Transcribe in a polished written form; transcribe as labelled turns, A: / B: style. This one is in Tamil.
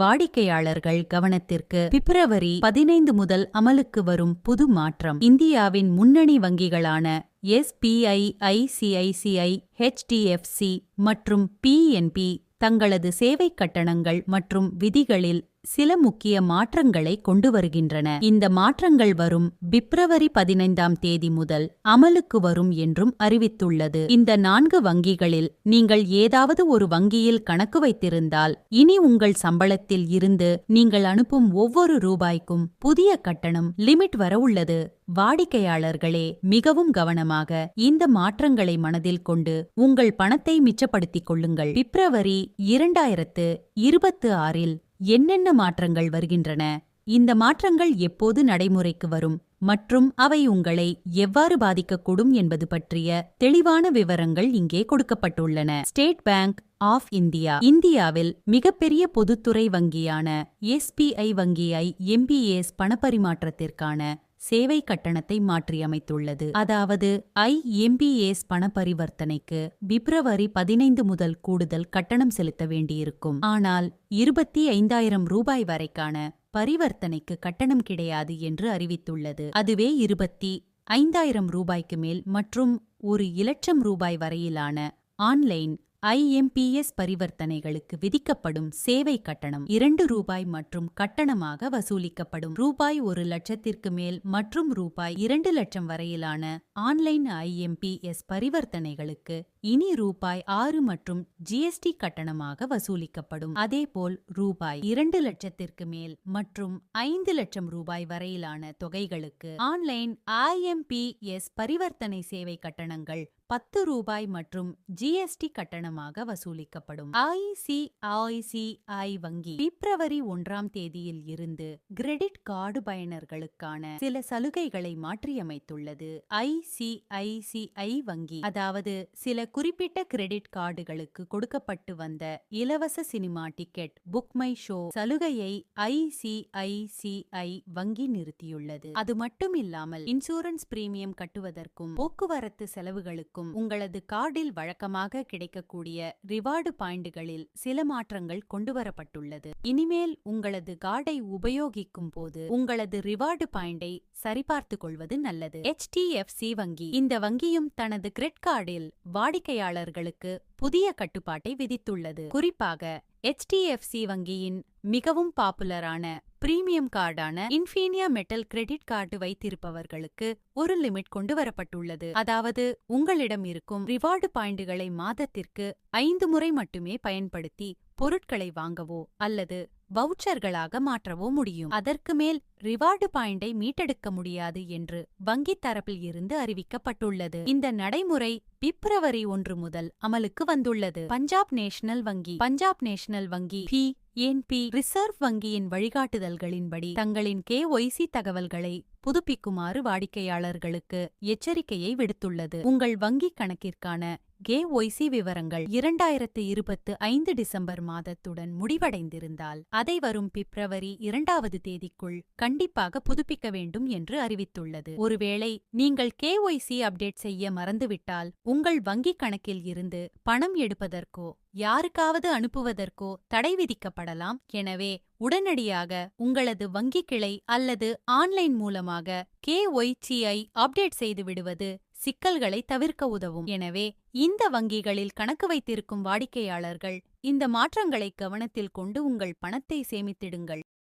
A: வாடிக்கையாளர்கள் கவனத்திற்கு பிப்ரவரி 15 முதல் அமலுக்கு வரும் புது மாற்றம். இந்தியாவின் முன்னணி வங்கிகளான SBI, ICICI, HDFC மற்றும் PNB தங்களது சேவை கட்டணங்கள் மற்றும் விதிகளில் சில முக்கிய மாற்றங்களை கொண்டு வருகின்றன. இந்த மாற்றங்கள் வரும் பிப்ரவரி 15ஆம் தேதி முதல் அமலுக்கு வரும் என்றும் அறிவித்துள்ளது. இந்த 4 வங்கிகளில் நீங்கள் ஏதாவது ஒரு வங்கியில் கணக்கு வைத்திருந்தால் இனி உங்கள் சம்பளத்தில் இருந்து நீங்கள் அனுப்பும் ஒவ்வொரு ரூபாய்க்கும் புதிய கட்டணம் லிமிட் வர உள்ளது. வாடிக்கையாளர்களே, மிகவும் கவனமாக இந்த மாற்றங்களை மனதில் கொண்டு உங்கள் பணத்தை மிச்சப்படுத்திக் கொள்ளுங்கள். பிப்ரவரி 2026இல் என்னென்ன மாற்றங்கள் வருகின்றன, இந்த மாற்றங்கள் எப்போது நடைமுறைக்கு வரும் மற்றும் அவை உங்களை எவ்வாறு பாதிக்கக்கூடும் என்பது பற்றிய தெளிவான விவரங்கள் இங்கே கொடுக்கப்பட்டுள்ளன. ஸ்டேட் பேங்க் ஆஃப் இந்தியா இந்தியாவில் மிகப்பெரிய பொதுத்துறை வங்கியான SBI வங்கியை MBS பணப்பரிமாற்றத்திற்கான சேவை கட்டணத்தை மாற்றியமைத்துள்ளது. அதாவது IMBS பண பரிவர்த்தனைக்கு பிப்ரவரி 15 முதல் கூடுதல் கட்டணம் செலுத்த வேண்டியிருக்கும். ஆனால் 25,000 ரூபாய் வரைக்கான பரிவர்த்தனைக்கு கட்டணம் கிடையாது என்று அறிவித்துள்ளது. அதுவே 25,000 ரூபாய்க்கு மேல் மற்றும் 1,00,000 ரூபாய் வரையிலான ஆன்லைன் IMPS பரிவர்த்தனைகளுக்கு விதிக்கப்படும் சேவை கட்டணம் 2 ரூபாய் மற்றும் கட்டணமாக வசூலிக்கப்படும். ரூபாய் 1,00,000க்கு மேல் மற்றும் ரூபாய் 2,00,000 வரையிலான ஆன்லைன் IMPS பரிவர்த்தனைகளுக்கு இனி ரூபாய் 6 மற்றும் GST கட்டணமாக வசூலிக்கப்படும். அதேபோல் ரூபாய் 2,00,000க்கு மேல் மற்றும் 5,00,000 ரூபாய் வரையிலான தொகைகளுக்கு ஆன்லைன் IMPS பரிவர்த்தனை சேவை கட்டணங்கள் 10 ரூபாய் மற்றும் GST கட்டணமாக வசூலிக்கப்படும். ICICI வங்கி பிப்ரவரி 1ஆம் தேதியில் இருந்து கிரெடிட் கார்டு பயனர்களுக்கான சில சலுகைகளை மாற்றியமைத்துள்ளது. ICICI வங்கி அதாவது சில குறிப்பிட்ட கிரெடிட் கார்டுகளுக்கு கொடுக்கப்பட்டு வந்த இலவச cinema ticket book my show சலுகையை ICICI வங்கி நிறுத்தியுள்ளது. அது மட்டுமில்லாமல் இன்சூரன்ஸ் பிரீமியம் கட்டுவதற்கும் போக்குவரத்து செலவுகளுக்கும் உங்களது கார்டில் வழக்கமாக கிடைக்கக்கூடிய ரிவார்டு பாயிண்டுகளில் சில மாற்றங்கள் கொண்டுவரப்பட்டுள்ளது. இனிமேல் உங்களது கார்டை உபயோகிக்கும் போது உங்களது ரிவார்டு பாயிண்டை சரிபார்த்துக் கொள்வது நல்லது. HDFC வங்கி இந்த வங்கியும் தனது கிரெடிட் கார்டில் வாடிக்கையாளர்களுக்கு புதிய கட்டுப்பாட்டை விதித்துள்ளது. குறிப்பாக HDFC வங்கியின் மிகவும் பாப்புலரான பிரீமியம் கார்டான இன்ஃபீனியா மெட்டல் கிரெடிட் கார்டு வைத்திருப்பவர்களுக்கு ஒரு லிமிட் கொண்டு வரப்பட்டுள்ளது. அதாவது உங்களிடம் இருக்கும் ரிவார்டு பாயிண்டுகளை மாதத்திற்கு 5 முறை மட்டுமே பயன்படுத்தி பொருட்களை வாங்கவோ அல்லது வவுச்சர்களாக மாற்றவோ முடியும். அதற்கு மேல் ரிவார்டு பாயிண்டை மீட்டெடுக்க முடியாது என்று வங்கி தரப்பில் இருந்து அறிவிக்கப்பட்டுள்ளது. இந்த நடைமுறை பிப்ரவரி 1 முதல் அமலுக்கு வந்துள்ளது. பஞ்சாப் நேஷனல் வங்கி PNB ரிசர்வ் வங்கியின் வழிகாட்டுதல்களின்படி தங்களின் KYC தகவல்களை புதுப்பிக்குமாறு வாடிக்கையாளர்களுக்கு எச்சரிக்கையை விடுத்துள்ளது. உங்கள் வங்கி கணக்கிற்கான KYC விவரங்கள் 2025 டிசம்பர் மாதத்துடன் முடிவடைந்திருந்தால் அதை வரும் பிப்ரவரி 2ஆவது தேதிக்குள் கண்டிப்பாக புதுப்பிக்க வேண்டும் என்று அறிவித்துள்ளது. ஒருவேளை நீங்கள் KYC அப்டேட் செய்ய மறந்துவிட்டால் உங்கள் வங்கி கணக்கில் இருந்து பணம் எடுப்பதற்கோ யாருக்காவது அனுப்புவதற்கோ தடை விதிக்கப்படலாம். எனவே உடனடியாக உங்களது வங்கி கிளை அல்லது ஆன்லைன் மூலமாக KYC-ஐ அப்டேட் செய்து விடுவது சிக்கல்களை தவிர்க்க உதவும். எனவே இந்த வங்கிகளில் கணக்கு வைத்திருக்கும் வாடிக்கையாளர்கள் இந்த மாற்றங்களை கவனத்தில் கொண்டு உங்கள் பணத்தை சேமித்திடுங்கள்.